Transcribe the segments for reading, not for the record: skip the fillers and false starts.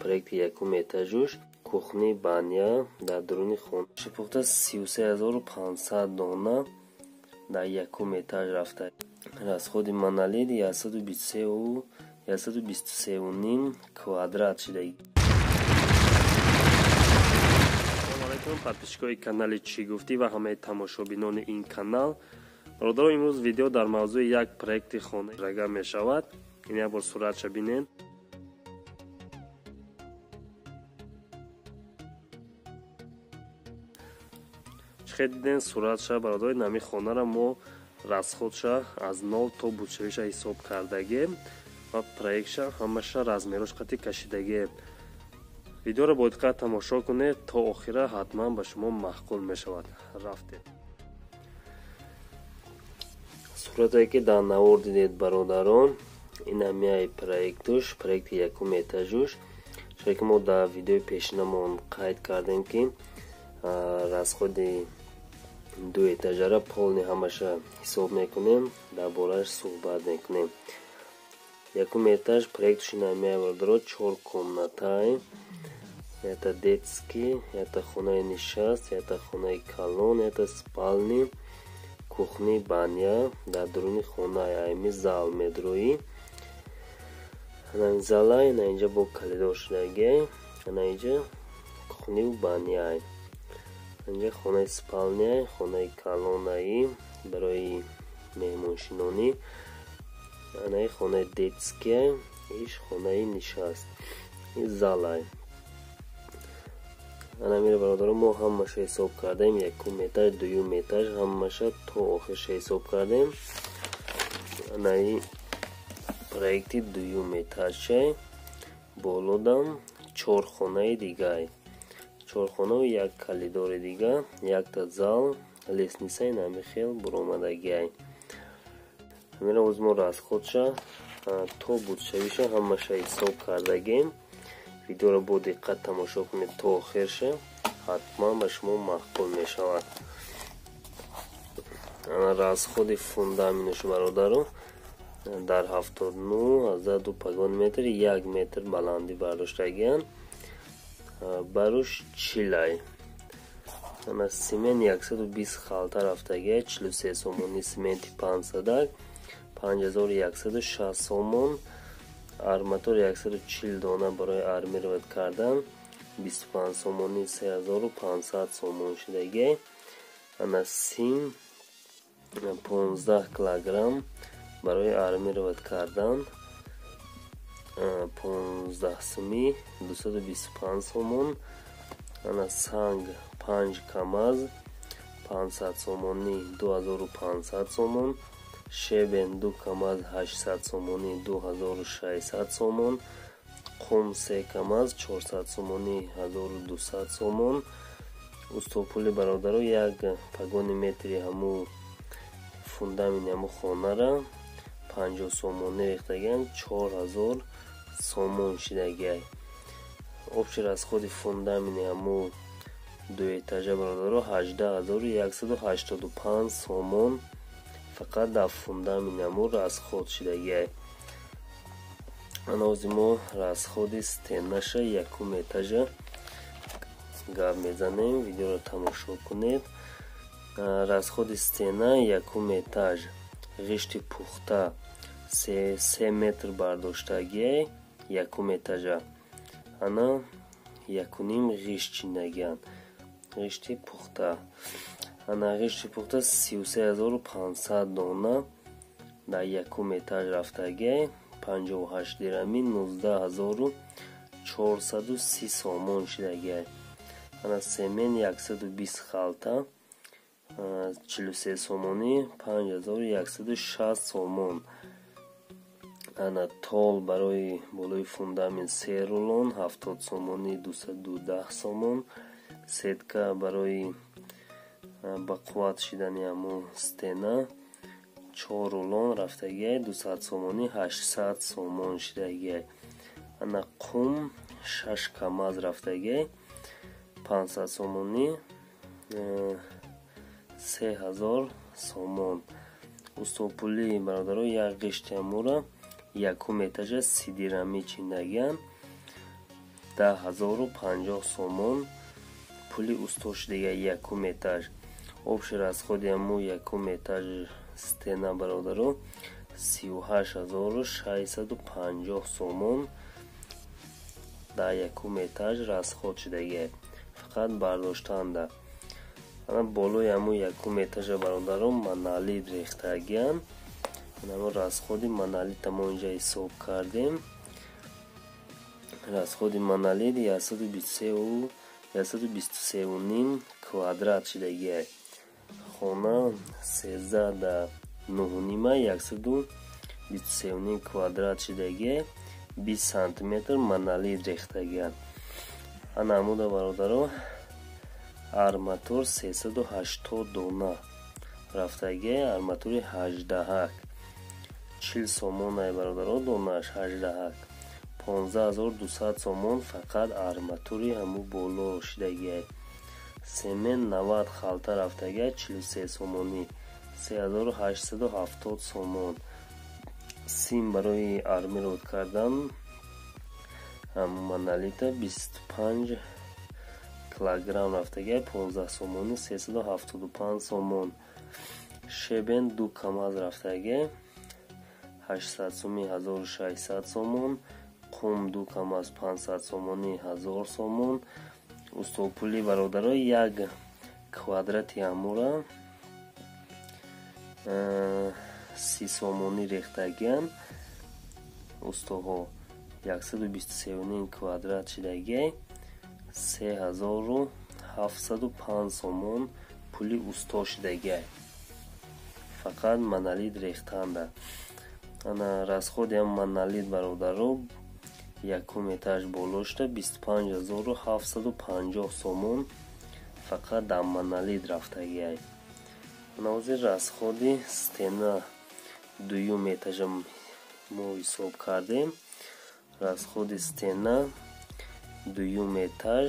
проекти якум этажуш кухни баня дар дуруни хона пухта 33500 дона дар якум этаж рафта. Расходи монолит 123.5 квадрат шидаги. подписчикои канали Чӣ гуфтӣ ва ҳамаи тамошобинони ин канал, бародаро, имрӯз видео дар мавзӯи як проекти хона рага мешавад. ин як бор суратша бинед. чихел диден суратша, бародаро, нами хонара мо расходша аз 0 то будшавиша ҳисоб кардагем ва проектша ҳамаша размерош қати кашидагем. видеоро бо диққат тамошо кунед то охира, ҳатман ба шумо маъқул мешавад. рафтем. сурате ки дар навор дидед бародарон, ин ҳамаи проектуш, проекти якум этажуш. чунки ки мо дар видеои пешинамон қайд кардем ки расходи ду этажара полни ҳамаша ҳисоб мекунем, дар борааш суҳбат мекунем. якум этаж проектуш ин ҳамаи бародарон 4 комнатаи. Это детский, это хонаи нишаст, это хонаи калон, это спальни, кухни, баня. Дар дуруни хона айми зал медроӣ. Ана зала ина инҷа бо калидор шудагай. Ана инҷа кухниву баняй. Инҷа хонаи спальняй, хонаи калонаи барои меҳмоншинонӣ. Ана хонаи детскияй, иш хонаи нишаст. Ин залай. анамира бародаро, мо ҳамаша ҳисоб кардем. якум этаж, дуюм этаж ҳамаша то охирша ҳисоб кардем. анаи проекти дуюм этажчай. болодам 4 хонаи дигай. 4 хонаву як калидори дига, якта зал, лестница нами хел буромадагай. амира оз мо расходша то будшавиша ҳамаша ҳисоб кардагем. видеоро бо диққат тамошо кунед то охирша, ҳатман ба шумо маъқул мешавад. расходи фундаментуш бародаро дар 79 азаду пагон метри 1 метр баландӣ бардоштагиян. баруш чилай. семен 120 халта рафтагия, 43 сомони сементи 5 садак, 5160 сомон. арматур 140 дона барои армировать кардан, 25 сомони 3500 сомон шудагай. ана сим 15 килограмм барои армировать кардан, 15 сими 225 сомон. ана санг 5 камаз 500 сомони 2500 сомон. шебен 2 камаз 800 сомони 2600 сомон. қум 3 камаз 400 сомони 1200 сомон. устопули бародаро як пагони метри ҳаму фундамени ҳаму хонара 50 сомони рехтаган, 4000 сомон шидагай. обши расходи фундамени ҳаму ду этажа бародаро 18185 сомон фақат дар фундамени ҳаму расход шидагай. анози мо расходи стенаша якум этажа гап мезанем. видеоро тамошо кунед. расходи стена якум этаж, ғишти пухта 3 метр бардоштагиай якум этажа. ана 1.5 ғишт чинагиян, ғишти пухта. ана ғишти пухта 33500 дона дар якум этаж рафтагиай, 58 дирами 19430 сомон шидагиай. ана семен 120 халта, 43 сомони 5160 сомон. ана тол барои болои фундамент 3 рулон 70 сомони 210 сомон. сетка барои ба қувват шидани ҳаму стена 4 рулон рафтагиай, 200 сомони 800 сомон шидагиай. ана қум 6 камаз рафтагиай, 500 сомони 3000 сомон. устопули бародаро як ғишти ҳамура якум этажа 30 дирами чиндагиян. 10,050 сомон. пули устошидагии якум этаж. обши расходи ҳаму якум этаж стена бародарон 38,650 сомон дар якум этаж расход шудагиаст. фақат бардоштанда. ана болои ҳаму якум этажа бародарон монолит рехтагианд. ҳаму расходи монолит мо инҷа ҳисоб кардем. расходи монолит 123,5 квадрат шудагиаст. хона 13 дар 9,5 123,5 квадрат шудагиаст. 20 сантиметр монолит рехтагиаст. ана ҳамуда бародарон арматур 380 дона рафтагиаст. арматури 18 40 сомон ай бародарон донаш 18 15,200 сомон фақат арматури ҳаму боло шудагиаст. семен 90 халта рафтагиаст 43 сомонӣ 3870 сомон. сим барои армирод кардан ҳаму монолита 25 килограмм рафтагиаст 15 сомонӣ 375 сомон. шебен 2 камаз рафтагиаст 800 сомӣ 1600 сомон. қум 2 камаз 500 сомонӣ 1000 сомон. устопули бародарон як квадрати ҳамура 30 сомонӣ рехтагианд. устоҳо 123,5 квадрат шудагиаст 3705 сомон пули усто шудагиаст. фақат монолит рехтанда. ана расходи ҳам монолит бародарон якум этаж боло шуда 25750 сомон фақат дар монолит рафтагиаст. ана ҳозир расходи стена дуюм этажа мо ҳисоб кардем. расходи стена дуюм этаж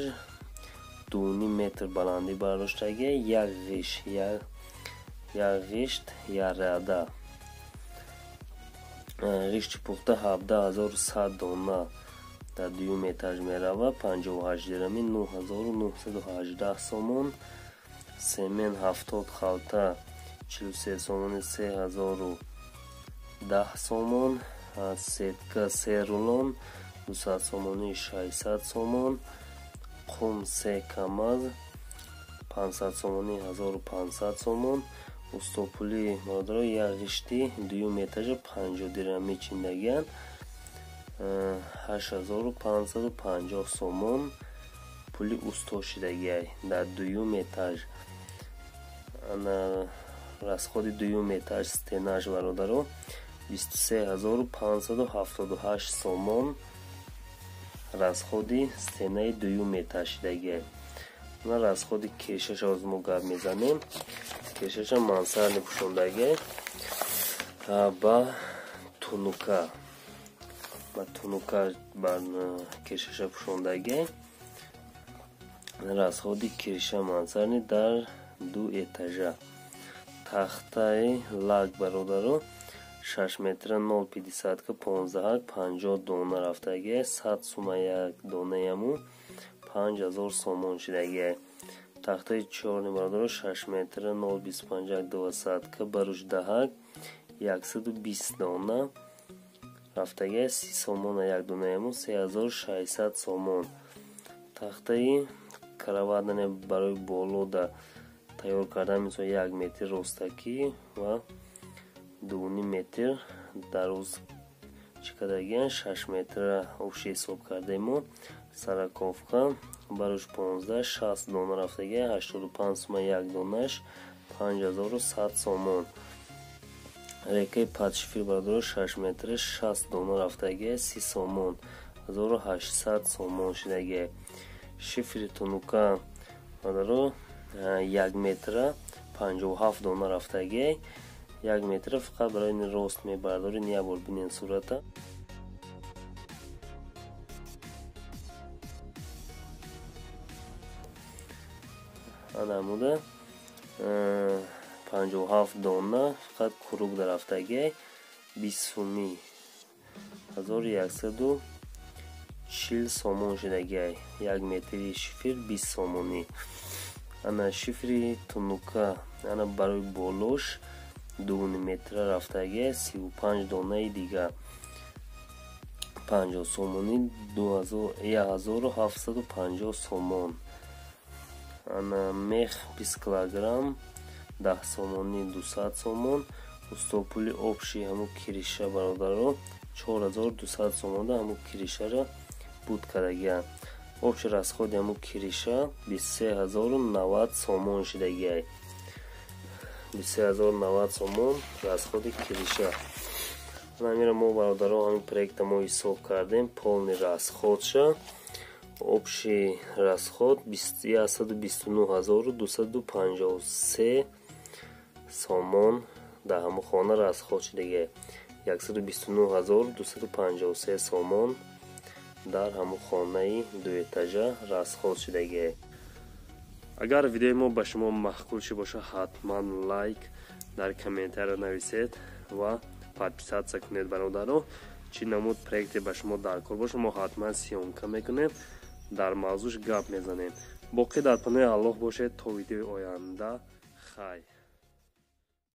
2,5 метр баландӣ бардоштагиаст. як ғишт як рада. ғишти пухта 17100 дона дар дуюм этаж мерава 58 дирами 9918 сомон. семен 70 халта 43 сомони 3010 сомон. сетка 3 рулон 200 сомони 600 сомон. қум 3 камаз 500 сомони 1500 сомон. устопули бародарон як ғишти дуюм этажа 50 дирами чиндагианд 8550 сомон пули усто шудагиаст дар дуюм этаж. ана расходи дуюм этаж стенаш бародарон 23578 сомон расходи стенаи дуюм этаж шудагиаст. ана расходи кешаша ҳозир мо гап мезанем. кешаша мансарди пӯшондагиаст ба тунука. ба тунука бар кешаша пӯшондагиаст. расходи кеша мансарди дар ду этажа. тахтаи лак бародарон 6 метра 050 15 50 дона рафтагиаст. 100 сума як донаяму 5000 сомон шудагиаст. тахтаи чорни бародарон 6 метра 025 200 баруш даҳак 120 дона рафтагиаст. 30 сомон як донаяму 3600 сомон. тахтаи каравадане барои боло да тайёр кардан мисол 1 метр ростакӣ ва 2,5 метр дароз чикадагиан 6 метр обши ҳисоб кардем мо. сараковка барош 15-60 дона рафтагиаст 85 сума як донаш 5100 сомон. рекаи падшифир бародарон 6 метр 60 дона рафтагиаст 30 сомон 1800 сомон шудагиаст. шифри тунука бародарон 1 метр 57 дона рафтагиаст. 1 метр фақат барои рост мебардорин. як бор бинен сурата. анамуда 57 дона фақат курук дарафтагиаст 20 суми 1100 40 сомон шудагай. 1 метри шифр 20 сомонӣ. Ана шифри тунука ана барои болош 2 метра рафтагай. 35 донаи дига 50 сомонӣ 1750 сомон. Ана мех 20 килограмм 10 сомонӣ 200 сомон. устопули обши ҳамун кириша бародаро 4200 сомон ҳамун киришара буд кардагиам. Обши расходи ҳамун кириша 23090 сомон шудагиай. 23090 сомон расходи кириша. Намира мо бародаро ҳамин проекта мо ҳисоб кардем полни расходша. Обши расход 129253 сомон дар ҳамун хона расход шудагиай. 129253 сомон дар ҳамун хонаи дуэтажа расход шудагиай. Агар видеои мо ба шумо маъқул шуд бошад, ҳатман лайк дар комментария нависед ва подписатсия кунед бародаро. чӣ намуд проекте ба шумо даркор бошад, мо ҳатман сиёмка мекунем, дар мавзӯш гап мезанем. боқӣ дар паноҳи Аллоҳ бошед то видеои оянда. Хай.